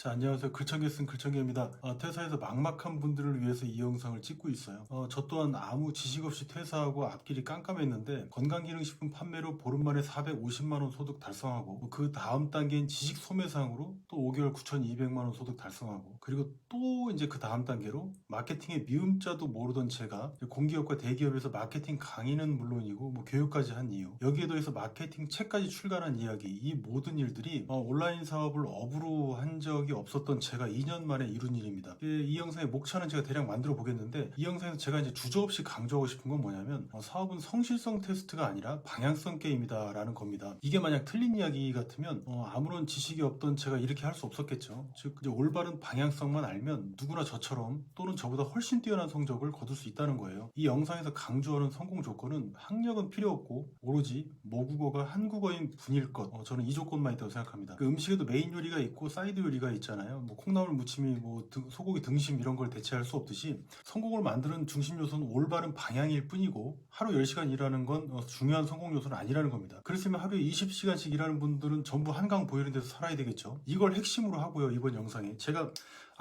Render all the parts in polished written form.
자, 안녕하세요. 글청개 쓴 글청개입니다. 퇴사해서 막막한 분들을 위해서 이 영상을 찍고 있어요. 저 또한 아무 지식 없이 퇴사하고 앞길이 깜깜했는데 건강기능식품 판매로 보름 만에 450만 원 소득 달성하고 그 다음 단계인 지식 소매상으로 또 5개월 9,200만 원 소득 달성하고 그리고 또 이제 그 다음 단계로 마케팅의 미음자도 모르던 제가 공기업과 대기업에서 마케팅 강의는 물론이고 뭐 교육까지 한 이유, 여기에 더해서 마케팅 책까지 출간한 이야기, 이 모든 일들이 온라인 사업을 업으로 한 적이 없었던 제가 2년 만에 이룬 일입니다. 이 영상의 목차는 제가 대략 만들어 보겠는데, 이 영상에서 제가 이제 주저없이 강조하고 싶은 건 뭐냐면 사업은 성실성 테스트가 아니라 방향성 게임이다 라는 겁니다. 이게 만약 틀린 이야기 같으면 아무런 지식이 없던 제가 이렇게 할 수 없었겠죠. 즉 이제 올바른 방향성만 알면 누구나 저처럼 또는 저보다 훨씬 뛰어난 성적을 거둘 수 있다는 거예요. 이 영상에서 강조하는 성공 조건은 학력은 필요 없고 오로지 모국어가 한국어인 분일 것, 저는 이 조건만 있다고 생각합니다. 그 음식에도 메인 요리가 있고 사이드 요리가 있잖아요. 뭐 콩나물 무침이 뭐 소고기 등심 이런 걸 대체할 수 없듯이 성공을 만드는 중심 요소는 올바른 방향일 뿐이고 하루 10시간 일하는 건 중요한 성공 요소는 아니라는 겁니다. 그랬으면 하루에 20시간씩 일하는 분들은 전부 한강 보이는 데서 살아야 되겠죠. 이걸 핵심으로 하고요. 이번 영상에 제가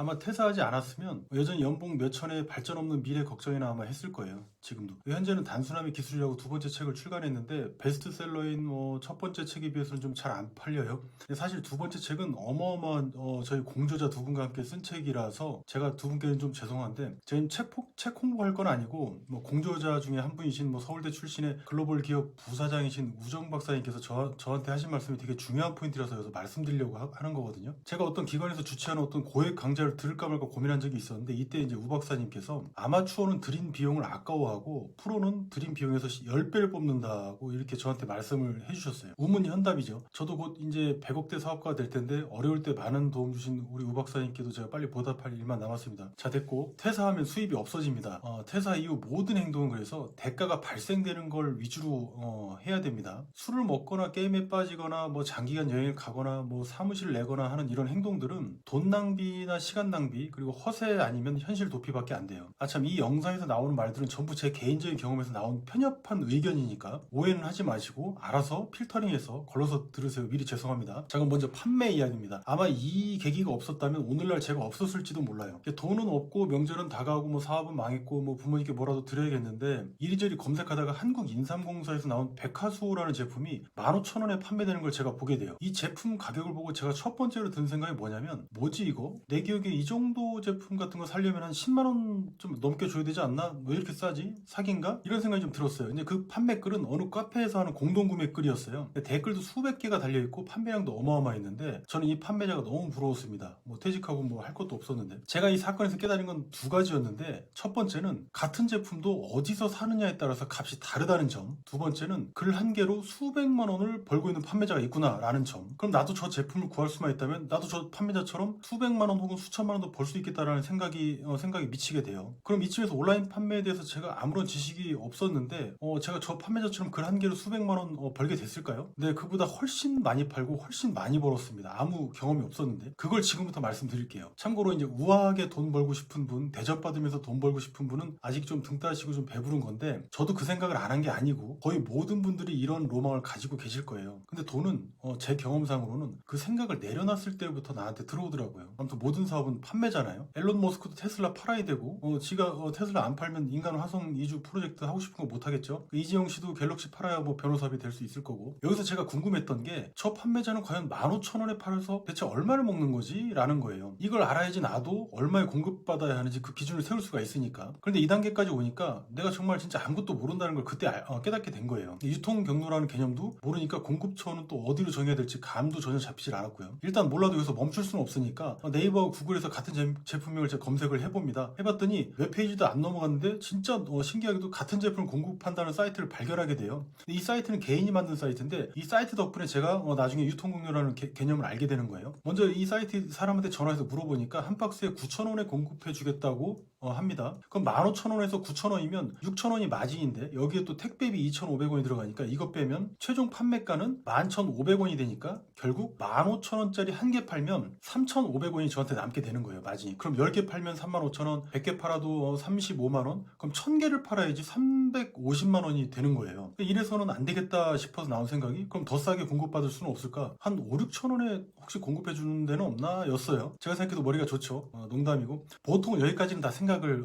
아마 퇴사하지 않았으면 여전히 연봉 몇천에 발전 없는 미래 걱정이나 아마 했을 거예요. 지금도. 현재는 단순함의 기술이라고 두 번째 책을 출간했는데 베스트셀러인 첫 번째 책에 비해서는 좀 잘 안 팔려요. 근데 사실 두 번째 책은 어마어마한 저희 공저자 두 분과 함께 쓴 책이라서 제가 두 분께는 좀 죄송한데, 저희는 책 홍보할 건 아니고 뭐 공저자 중에 한 분이신 뭐 서울대 출신의 글로벌 기업 부사장이신 우정 박사님께서 저한테 하신 말씀이 되게 중요한 포인트라서 여기서 말씀드리려고 하는 거거든요. 제가 어떤 기관에서 주최하는 어떤 고액 강좌를 들을까 말까 고민한 적이 있었는데, 이때 이제 우 박사님께서 아마추어는 들인 비용을 아까워하고 프로는 들인 비용에서 10배를 뽑는다고 이렇게 저한테 말씀을 해주셨어요. 우문현답이죠. 저도 곧 이제 100억대 사업가가 될 텐데 어려울 때 많은 도움 주신 우리 우 박사님께도 제가 빨리 보답할 일만 남았습니다. 자, 됐고, 퇴사하면 수입이 없어집니다. 퇴사 이후 모든 행동은 그래서 대가가 발생되는 걸 위주로 해야 됩니다. 술을 먹거나 게임에 빠지거나 뭐 장기간 여행을 가거나 뭐 사무실을 내거나 하는 이런 행동들은 돈 낭비나 시간 낭비 그리고 허세 아니면 현실 도피밖에 안 돼요. 참, 이 영상에서 나오는 말들은 전부 제 개인적인 경험에서 나온 편협한 의견이니까 오해는 하지 마시고 알아서 필터링해서 걸러서 들으세요. 미리 죄송합니다. 자, 그럼 먼저 판매 이야기입니다. 아마 이 계기가 없었다면 오늘날 제가 없었을지도 몰라요. 돈은 없고 명절은 다가오고 뭐 사업은 망했고 뭐 부모님께 뭐라도 드려야겠는데, 이리저리 검색하다가 한국인삼공사에서 나온 백화수호라는 제품이 15,000원에 판매되는 걸 제가 보게 돼요. 이 제품 가격을 보고 제가 첫 번째로 든 생각이 뭐냐면, 뭐지 이거? 내 기억에 이 정도 제품 같은 거 살려면 한 10만원 좀 넘게 줘야 되지 않나? 왜 이렇게 싸지? 사기인가? 이런 생각이 좀 들었어요. 근데 그 판매글은 어느 카페에서 하는 공동구매 글이었어요. 댓글도 수백 개가 달려있고 판매량도 어마어마했는데 저는 이 판매자가 너무 부러웠습니다. 뭐 퇴직하고 뭐 할 것도 없었는데. 제가 이 사건에서 깨달은 건 두 가지였는데, 첫 번째는 같은 제품도 어디서 사느냐에 따라서 값이 다르다는 점, 두 번째는 글 한 개로 수백만 원을 벌고 있는 판매자가 있구나 라는 점. 그럼 나도 저 제품을 구할 수만 있다면 나도 저 판매자처럼 수백만 원 혹은 수천만 원도 벌 수 있겠다라는 생각이 미치게 돼요. 그럼 이쯤에서 온라인 판매에 대해서 제가 아무런 지식이 없었는데 제가 저 판매자처럼 글 한 개로 수백만 원 벌게 됐을까요? 네, 그보다 훨씬 많이 팔고 훨씬 많이 벌었습니다. 아무 경험이 없었는데. 그걸 지금부터 말씀드릴게요. 참고로 이제 우아하게 돈 벌고 싶은 분, 대접받으면서 돈 벌고 싶은 분은 아직 좀 등 따시고 좀 배부른 건데, 저도 그 생각을 안 한 게 아니고 거의 모든 분들이 이런 로망을 가지고 계실 거예요. 근데 돈은 제 경험상으로는 그 생각을 내려놨을 때부터 나한테 들어오더라고요. 아무튼 모든 사업은 판매잖아요. 앨런 머스크도 테슬라 팔아야 되고 지가 테슬라 안 팔면 인간 화성 이주 프로젝트 하고 싶은 거 못 하겠죠. 이지영 씨도 갤럭시 팔아야 뭐 변호사비 될 수 있을 거고. 여기서 제가 궁금했던 게, 저 판매자는 과연 15,000원에 팔아서 대체 얼마를 먹는 거지? 라는 거예요. 이걸 알아야지 나도 얼마에 공급받아야 하는지 그 기준을 세울 수가 있으니까. 그런데 이 단계까지 오니까 내가 정말 진짜 아무것도 모른다는 걸 그때 깨닫게 된 거예요. 유통 경로라는 개념도 모르니까 공급처는 또 어디로 정해야 될지 감도 전혀 잡히질 않았고요. 일단 몰라도 여기서 멈출 수는 없으니까 네이버와 구글에서 같은 제품명을 제가 검색을 해봅니다. 해봤더니 웹페이지도 안 넘어갔는데 진짜 신기하게도 같은 제품을 공급한다는 사이트를 발견하게 돼요. 이 사이트는 개인이 만든 사이트인데, 이 사이트 덕분에 제가 나중에 유통공료라는 개념을 알게 되는 거예요. 먼저 이 사이트 사람한테 전화해서 물어보니까 한 박스에 9,000원에 공급해 주겠다고 합니다. 그럼 15,000원에서 9,000원이면 6,000원이 마진인데, 여기에 또 택배비 2,500원이 들어가니까 이거 빼면 최종 판매가는 11,500원이 되니까 결국 15,000원짜리 한 개 팔면 3,500원이 저한테 남게 받게 되는 거예요, 마진이. 그럼 10개 팔면 35,000원, 100개 팔아도 35만원? 그럼 1000개를 팔아야지 350만원이 되는 거예요. 이래서는 안 되겠다 싶어서 나온 생각이, 그럼 더 싸게 공급받을 수는 없을까? 한 5, 6천원에 혹시 공급해주는 데는 없나? 였어요. 제가 생각해도 머리가 좋죠. 농담이고. 보통은 여기까지는 다 생각을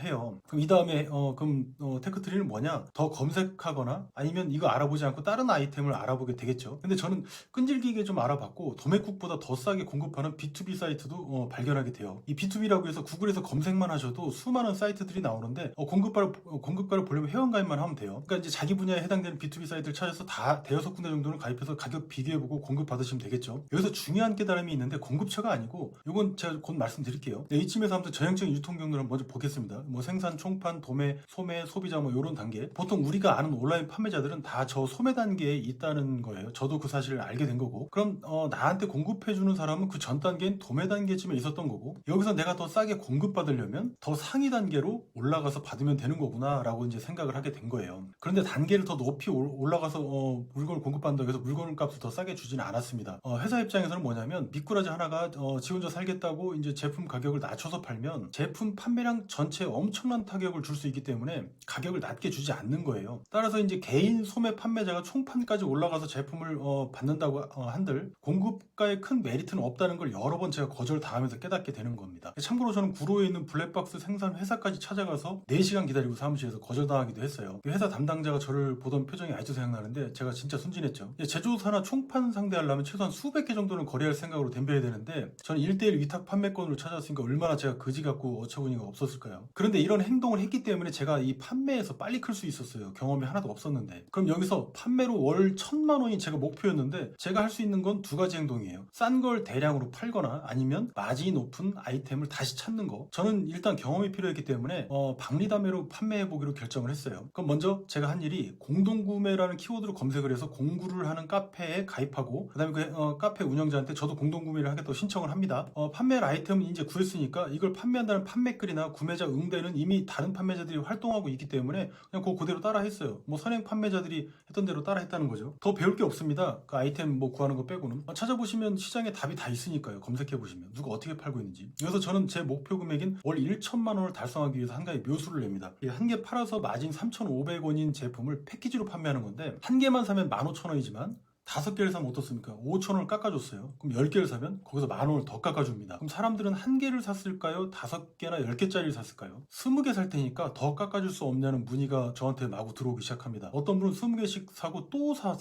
해요. 그럼 이 다음에 테크트리는 뭐냐? 더 검색하거나 아니면 이거 알아보지 않고 다른 아이템을 알아보게 되겠죠. 근데 저는 끈질기게 좀 알아봤고, 도매국보다 더 싸게 공급하는 B2B 사이트도 발견하게 돼요. 이 B2B라고 해서 구글에서 검색만 하셔도 수많은 사이트들이 나오는데, 공급가를 보려면 회원가입만 하면 돼요. 그러니까 이제 자기 분야에 해당되는 B2B 사이트를 찾아서 다 대여섯 군데 정도는 가입해서 가격 비교해보고 공급 받으시면 되겠죠. 여기서 중요한 깨달음이 있는데, 공급처가 아니고, 이건 제가 곧 말씀드릴게요. 이쯤에서 아무튼 전형적인 유통 경로를 먼저 보겠습니다. 뭐 생산, 총판, 도매, 소매, 소비자 뭐 이런 단계. 보통 우리가 아는 온라인 판매자들은 다 저 소매 단계에 있다는 거예요. 저도 그 사실을 알게 된 거고. 그럼 나한테 공급해주는 사람은 그 전 단계인 도매 단계쯤에 있었던 거고, 여기서 내가 더 싸게 공급받으려면 더 상위 단계로 올라가서 받으면 되는 거구나 라고 이제 생각을 하게 된 거예요. 그런데 단계를 더 높이 올라가서 물건을 공급한다고 해서 물건 값을 더 싸게 주지는 않았습니다. 회사 입장에서는 뭐냐면, 미꾸라지 하나가 지 혼자 살겠다고 이제 제품 가격을 낮춰서 팔면 제품 판매량 전체에 엄청난 타격을 줄 수 있기 때문에 가격을 낮게 주지 않는 거예요. 따라서 이제 개인 소매 판매자가 총판까지 올라가서 제품을 받는다고 한들 공급가에 큰 메리트는 없다는 걸 여러 번 제가 거절당하면서 깨닫게 되는 겁니다. 참고로 저는 구로에 있는 블랙박스 생산 회사까지 찾아가서 4시간 기다리고 사무실에서 거절당하기도 했어요. 회사 담당자가 저를 보던 표정이 아직도 생각나는데, 제가 진짜 순진했죠. 제조사나 총판 상대하려면 최소한 수백 개 정도는 거래할 생각으로 덤벼야 되는데, 저는 1대1 위탁 판매권으로 찾았으니까 얼마나 제가 거지 같고 어처구니가 없었을까요? 그런데 이런 행동을 했기 때문에 제가 이 판매에서 빨리 클 수 있었어요. 경험이 하나도 없었는데. 그럼 여기서 판매로 월 1000만 원이 제가 목표였는데, 제가 할 수 있는 건 두 가지 행동이에요. 싼 걸 대량으로 팔거나 아니면 마진이 높은 아이템을 다시 찾는 거. 저는 일단 경험이 필요했기 때문에 박리담회로 판매해보기로 결정을 했어요. 그럼 먼저 제가 한 일이, 공동구매라는 키워드로 검색을 해서 공구를 하는 카페에 가입하고, 그 다음에 그 카페 운영자한테 저도 공동구매를 하겠다고 신청을 합니다. 판매할 아이템은 이제 구했으니까 이걸 판매한다는 판매글이나 구매자 응대는 이미 다른 판매자들이 활동하고 있기 때문에 그냥 그대로 따라 했어요. 뭐 선행 판매자들이 했던 대로 따라 했다는 거죠. 더 배울 게 없습니다. 그 아이템 뭐 구하는 거 빼고는. 찾아보시면 시장에 답이 다 있으니까요. 검색해보시면 누가 어떻게 팔고 있는지. 그래서 저는 제 목표 금액인 월 1천만 원을 달성하기 위해서 한 가지 묘수를 냅니다. 한 개 팔아서 마진 3,500원인 제품을 패키지로 판매하는 건데, 한 개만 사면 15,000원이지만 5개를 사면 어떻습니까? 5,000원을 깎아줬어요. 그럼 10개를 사면 거기서 10,000원을 더 깎아줍니다. 그럼 사람들은 한 개를 샀을까요? 5개나 10개짜리를 샀을까요? 20개 살 테니까 더 깎아줄 수 없냐는 문의가 저한테 마구 들어오기 시작합니다. 어떤 분은 20개씩 사고 또 사서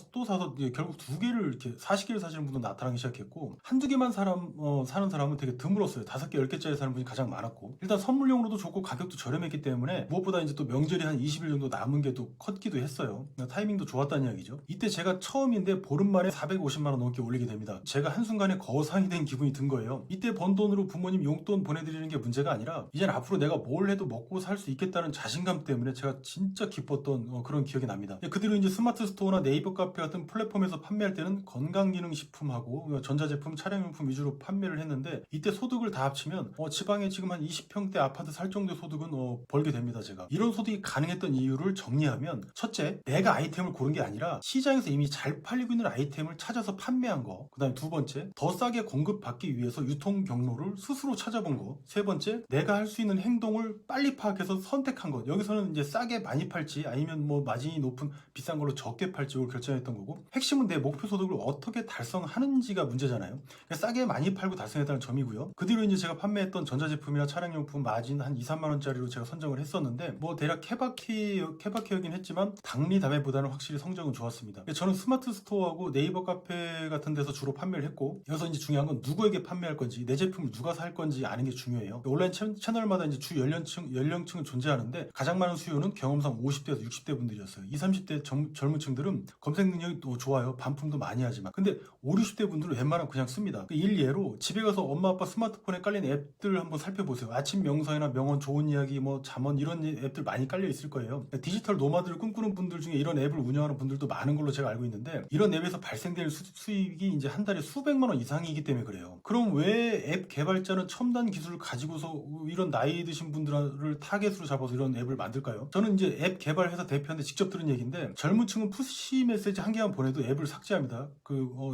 결국 2개를 이렇게 40개를 사시는 분도 나타나기 시작했고, 한두 개만 사는 사람은 되게 드물었어요. 5개, 10개짜리 사는 분이 가장 많았고, 일단 선물용으로도 좋고 가격도 저렴했기 때문에 무엇보다 이제 또 명절이 한 20일 정도 남은 게 또 컸기도 했어요. 타이밍도 좋았다는 이야기죠. 이때 제가 처음인데 보름 만에 450만 원 넘게 올리게 됩니다. 제가 한순간에 거상이 된 기분이 든 거예요. 이때 번 돈으로 부모님 용돈 보내드리는 게 문제가 아니라, 이젠 앞으로 내가 뭘 해도 먹고 살 수 있겠다는 자신감 때문에 제가 진짜 기뻤던 그런 기억이 납니다. 그 뒤로 이제 스마트 스토어나 네이버 카페 같은 플랫폼에서 판매할 때는 건강기능식품하고 전자제품, 차량용품 위주로 판매를 했는데, 이때 소득을 다 합치면 지방에 지금 한 20평대 아파트 살 정도의 소득은 벌게 됩니다. 제가 이런 소득이 가능했던 이유를 정리하면, 첫째, 내가 아이템을 고른 게 아니라 시장에서 이미 잘 팔리고 있는 아이템을 찾아서 판매한 거. 그 다음에 두 번째, 더 싸게 공급받기 위해서 유통 경로를 스스로 찾아본 거. 세 번째, 내가 할 수 있는 행동을 빨리 파악해서 선택한 것. 여기서는 이제 싸게 많이 팔지 아니면 뭐 마진이 높은 비싼 걸로 적게 팔지를 결정했던 거고, 핵심은 내 목표 소득을 어떻게 달성하는지가 문제잖아요. 그러니까 싸게 많이 팔고 달성했다는 점이고요. 그 뒤로 이제 제가 판매했던 전자제품이나 차량용품 마진 한 2, 3만 원짜리로 제가 선정을 했었는데, 뭐 대략 케바케이긴 했지만 박리담회보다는 확실히 성적은 좋았습니다. 저는 스마트 스토어하고 네이버 카페 같은 데서 주로 판매를 했고, 여기서 이제 중요한 건 누구에게 판매할 건지, 내 제품을 누가 살 건지 아는 게 중요해요. 온라인 채널마다 이제 주 연령층은 존재하는데, 가장 많은 수요는 경험상 50대에서 60대 분들이었어요. 20, 30대 젊은 층들은 검색 능력이 또 좋아요. 반품도 많이 하지만. 근데 5, 60대 분들은 웬만하면 그냥 씁니다. 일례로 집에 가서 엄마 아빠 스마트폰에 깔린 앱들 한번 살펴보세요. 아침 명상이나 명언, 좋은 이야기, 뭐 잠언 이런 앱들 많이 깔려 있을 거예요. 디지털 노마드를 꿈꾸는 분들 중에 이런 앱을 운영하는 분들도 많은 걸로 제가 알고 있는데, 이런 앱에서 발생되는 수익이 이제 한 달에 수백만 원 이상이기 때문에 그래요. 그럼 왜 앱 개발자는 첨단 기술을 가지고서 이런 나이 드신 분들을 타겟으로 잡아서 이런 앱을 만들까요? 저는 이제 앱 개발 회사 대표한테 직접 들은 얘기인데, 젊은 층은 푸시 메시지 한 개만 보내도 앱을 삭제합니다.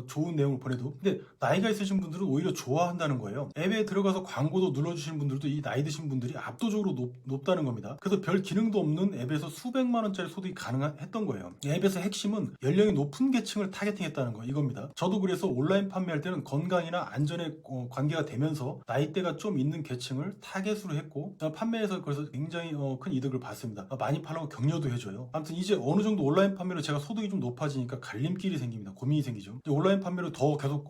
좋은 내용을 보내도. 근데 나이가 있으신 분들은 오히려 좋아한다는 거예요. 앱에 들어가서 광고도 눌러주시는 분들도 이 나이 드신 분들이 압도적으로 높다는 겁니다. 그래서 별 기능도 없는 앱에서 수백만 원짜리 소득이 가능했던 거예요. 앱에서 핵심은 연령이 높은 계층을 타겟팅했다는 거, 이겁니다. 저도 그래서 온라인 판매할 때는 건강이나 안전에 관계가 되면서 나이대가 좀 있는 계층을 타겟으로 했고, 판매에서 그래서 굉장히 큰 이득을 봤습니다. 많이 팔라고 격려도 해줘요. 아무튼 이제 어느 정도 온라인 판매로 제가 소득이 좀 높아지니까 갈림길이 생깁니다. 고민이 생기죠. 온라인 판매로 더 계속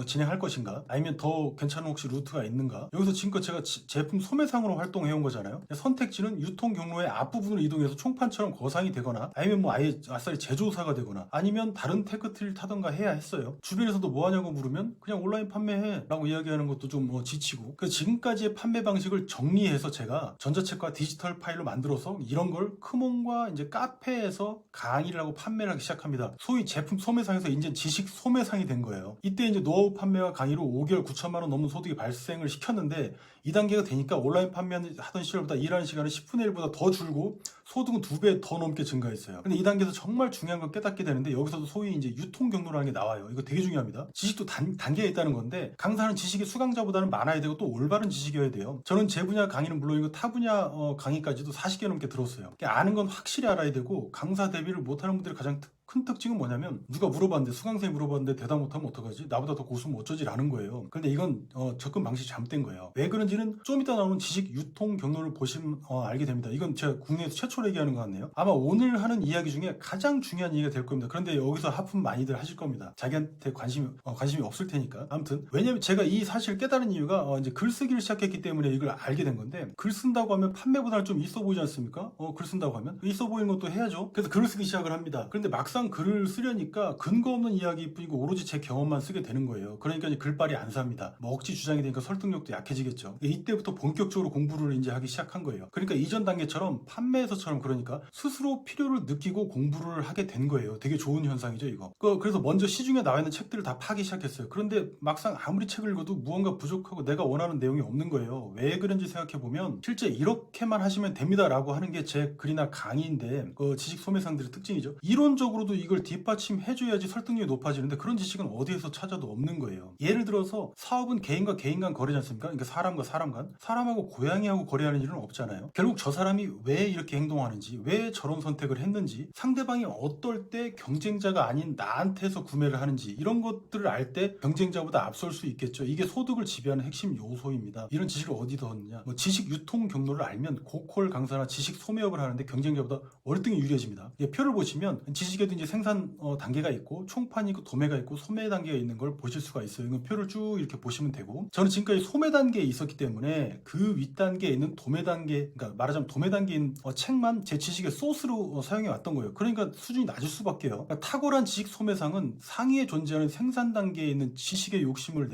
진행할 것인가, 아니면 더 괜찮은 혹시 루트가 있는가. 여기서 지금껏 제가 제품 소매상으로 활동해온 거잖아요. 선택지는 유통 경로의 앞부분으로 이동해서 총판처럼 거상이 되거나, 아니면 뭐 아예 아싸리 제조사가 되거나, 아니면 다른 테크트리를 타던가 해야 했어요. 주변에서도 뭐 하냐고 물으면 그냥 온라인 판매해 라고 이야기하는 것도 좀 지치고, 그 지금까지의 판매 방식을 정리해서 제가 전자책과 디지털 파일로 만들어서 이런 걸 크몬과 이제 카페에서 강의를 하고 판매를 하기 시작합니다. 소위 제품 소매상에서 이제 지식 소매상이 된 거예요. 이때 이제 노하우 판매와 강의로 5개월 9천만 원 넘는 소득이 발생을 시켰는데, 2단계가 되니까 온라인 판매하던 시절보다 일하는 시간은 10분의 1보다 더 줄고 소득은 2배 더 넘게 증가했어요. 근데 2단계에서 정말 중요한 걸 깨닫게 되는데, 여기서도 소위 이제 유통 경로라는 게 나와요. 이거 되게 중요합니다. 지식도 단계에 있다는 건데, 강사는 지식의 수강자보다는 많아야 되고 또 올바른 지식이어야 돼요. 저는 제 분야 강의는 물론이고 타 분야 강의까지도 40개 넘게 들었어요. 아는 건 확실히 알아야 되고, 강사 대비를 못하는 분들이 가장 큰 특징은 뭐냐면, 누가 물어봤는데, 수강생이 물어봤는데 대답 못하면 어떡하지? 나보다 더 고수면 어쩌지라는 거예요. 근데 이건 접근 방식이 잘못된 거예요. 왜 그런지는 좀 이따 나오는 지식 유통 경로를 보시면 알게 됩니다. 이건 제가 국내에서 최초로 얘기하는 것 같네요. 아마 오늘 하는 이야기 중에 가장 중요한 얘기가 될 겁니다. 그런데 여기서 하품 많이들 하실 겁니다. 자기한테 관심이 없을 테니까. 아무튼 왜냐면 제가 이 사실 깨달은 이유가 이제 글쓰기를 시작했기 때문에 이걸 알게 된 건데, 글 쓴다고 하면 판매보다는 좀 있어 보이지 않습니까? 글 쓴다고 하면 있어 보이는 것도 해야죠. 그래서 글을 쓰기 시작을 합니다. 그런데 막상 글을 쓰려니까 근거 없는 이야기뿐이고 오로지 제 경험만 쓰게 되는 거예요. 그러니까 이제 글빨이 안 삽니다. 뭐 억지 주장이 되니까 설득력도 약해지겠죠. 이때부터 본격적으로 공부를 이제 하기 시작한 거예요. 그러니까 이전 단계처럼 판매에서처럼, 그러니까 스스로 필요를 느끼고 공부를 하게 된 거예요. 되게 좋은 현상이죠, 이거. 그래서 먼저 시중에 나와 있는 책들을 다 파기 시작했어요. 그런데 막상 아무리 책을 읽어도 무언가 부족하고 내가 원하는 내용이 없는 거예요. 왜 그런지 생각해보면, 실제 이렇게만 하시면 됩니다 라고 하는 게 제 글이나 강의인데, 지식 소매상들의 특징이죠. 이론적으로도 이걸 뒷받침해줘야지 설득력이 높아지는데, 그런 지식은 어디에서 찾아도 없는 거예요. 예를 들어서 사업은 개인과 개인 간 거래지 않습니까? 그러니까 사람과 사람 간, 사람하고 고양이하고 거래하는 일은 없잖아요. 결국 저 사람이 왜 이렇게 행동하는지, 왜 저런 선택을 했는지, 상대방이 어떨 때 경쟁자가 아닌 나한테서 구매를 하는지, 이런 것들을 알 때 경쟁자보다 앞설 수 있겠죠. 이게 소득을 지배하는 핵심 요소입니다. 이런 지식을 어디서 얻느냐? 지식 유통 경로를 알면 고퀄 강사나 지식 소매업을 하는데 경쟁자보다 월등히 유리해집니다. 표를 보시면 지식에도 이제 생산 단계가 있고, 총판이 있고, 도매가 있고, 소매 단계가 있는 걸 보실 수가 있어요. 이거 표를 쭉 이렇게 보시면 되고, 저는 지금까지 소매 단계에 있었기 때문에 그 윗 단계에 있는 도매 단계, 그러니까 말하자면 도매 단계에 있는 책만 제 지식의 소스로 사용해 왔던 거예요. 그러니까 수준이 낮을 수밖에요. 그러니까 탁월한 지식 소매상은 상위에 존재하는 생산 단계에 있는 지식의 욕심을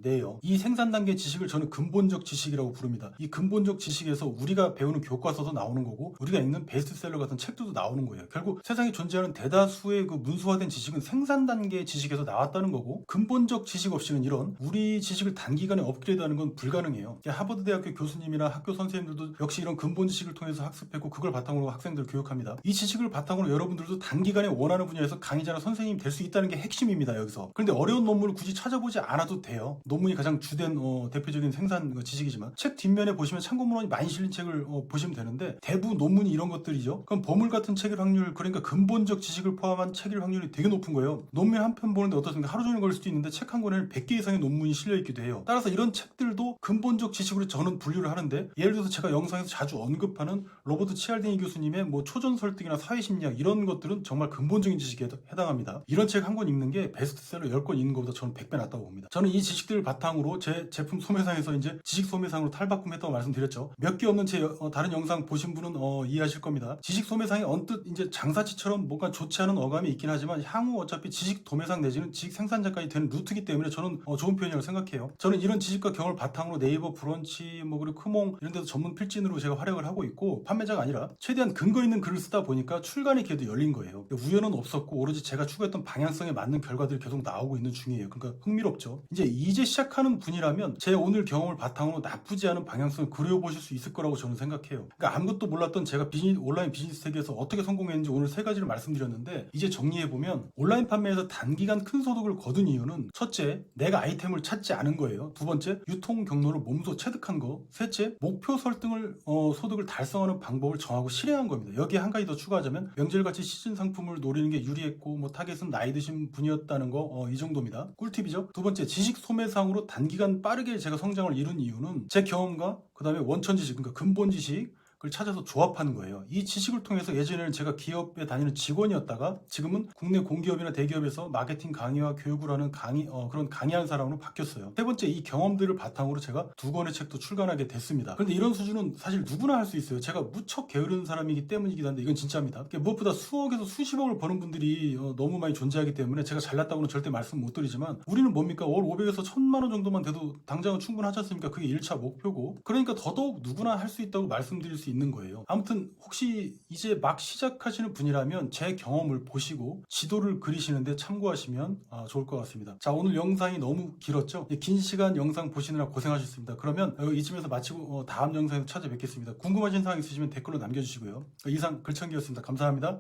내요. 이 생산 단계 지식을 저는 근본적 지식이라고 부릅니다. 이 근본적 지식에서 우리가 배우는 교과서도 나오는 거고, 우리가 읽는 베스트셀러 같은 책들도 나오는 거예요. 결국 세상에 존재하는 대다수의 그 문서화된 지식은 생산 단계의 지식에서 나왔다는 거고, 근본적 지식 없이는 이런 우리 지식을 단기간에 업그레이드하는 건 불가능해요. 하버드 대학교 교수님이나 학교 선생님들도 역시 이런 근본 지식을 통해서 학습했고, 그걸 바탕으로 학생들 교육합니다. 이 지식을 바탕으로 여러분들도 단기간에 원하는 분야에서 강의자나 선생님이 될 수 있다는 게 핵심입니다, 여기서. 그런데 어려운 논문을 굳이 찾아보지 않아도 돼요. 논문이 가장 주된 대표적인 생산 지식이지만, 책 뒷면에 보시면 참고문헌이 많이 실린 책을 보시면 되는데, 대부분 논문이 이런 것들이죠. 그럼 보물 같은 책일 확률, 그러니까 근본적 지식을 포함한 책일 확률이 되게 높은 거예요. 논문 한 편 보는데 어떻습니까? 하루 종일 걸릴 수도 있는데 책 한 권에는 100개 이상의 논문이 실려있기도 해요. 따라서 이런 책들도 근본적 지식으로 저는 분류를 하는데, 예를 들어서 제가 영상에서 자주 언급하는 로버트 치알디니 교수님의 초전 설득이나 사회심리학, 이런 것들은 정말 근본적인 지식에 해당합니다. 이런 책 한 권 읽는 게 베스트셀러 10권 읽는 것보다 저는 100배 낫다고 봅니다. 저는 이 지식들을 바탕으로 제 제품 소매상에서 이제 지식 소매상으로 탈바꿈했다고 말씀드렸죠. 몇 개 없는 제 다른 영상 보신 분은 이해하실 겁니다. 지식 소매상이 언뜻 이제 장사치처럼 뭔가 약간 좋지 않은 어감이 있긴 하지만 향후 어차피 지식 도매상 내지는 지식 생산자까지 되는 루트이기 때문에 저는 좋은 표현이라고 생각해요. 저는 이런 지식과 경험을 바탕으로 네이버, 브런치, 뭐 그리고 크몽 이런 데서 전문 필진으로 제가 활약을 하고 있고 판매자가 아니라 최대한 근거 있는 글을 쓰다 보니까 출간의 기회도 열린 거예요. 우연은 없었고 오로지 제가 추구했던 방향성에 맞는 결과들이 계속 나오고 있는 중이에요. 그러니까 흥미롭죠. 이제 시작하는 분이라면 제 오늘 경험을 바탕으로 나쁘지 않은 방향성을 그려보실 수 있을 거라고 저는 생각해요. 그러니까 아무것도 몰랐던 제가 온라인 비즈니스 세계에서 어떻게 성공했는지 오늘 세 가지를 말씀드렸는데 이제 정리해보면 온라인 판매에서 단기간 큰 소득을 거둔 이유는 첫째, 내가 아이템을 찾지 않은 거예요. 두 번째, 유통 경로를 몸소 체득한 거. 셋째, 목표 설득을 소득을 달성하는 방법을 정하고 실행한 겁니다. 여기에 한 가지 더 추가하자면 명절같이 시즌 상품을 노리는 게 유리했고 뭐 타겟은 나이 드신 분이었다는 거 이 정도입니다. 꿀팁이죠. 두 번째, 지식 소매상으로 단기간 빠르게 제가 성장을 이룬 이유는 제 경험과 그 다음에 원천 지식, 그러니까 근본 지식 을 찾아서 조합하는 거예요. 이 지식을 통해서 예전에는 제가 기업에 다니는 직원이었다가 지금은 국내 공기업이나 대기업에서 마케팅 강의와 교육을 하는 그런 강의하는 사람으로 바뀌었어요. 세 번째, 이 경험들을 바탕으로 제가 2권의 책도 출간하게 됐습니다. 그런데 이런 수준은 사실 누구나 할 수 있어요. 제가 무척 게으른 사람이기 때문이긴 한데 이건 진짜입니다. 무엇보다 수억에서 수십억을 버는 분들이 너무 많이 존재하기 때문에 제가 잘났다고는 절대 말씀 못 드리지만 우리는 뭡니까? 월 500에서 1000만 원 정도만 돼도 당장은 충분하지 않습니까? 그게 1차 목표고 그러니까 더더욱 누구나 할 수 있다고 말씀드릴 수 있는 거예요. 아무튼 혹시 이제 막 시작하시는 분이라면 제 경험을 보시고 지도를 그리시는데 참고하시면 좋을 것 같습니다. 자, 오늘 영상이 너무 길었죠? 긴 시간 영상 보시느라 고생하셨습니다. 그러면 이쯤에서 마치고 다음 영상에서 찾아뵙겠습니다. 궁금하신 사항 있으시면 댓글로 남겨주시고요. 이상 글청기였습니다. 감사합니다.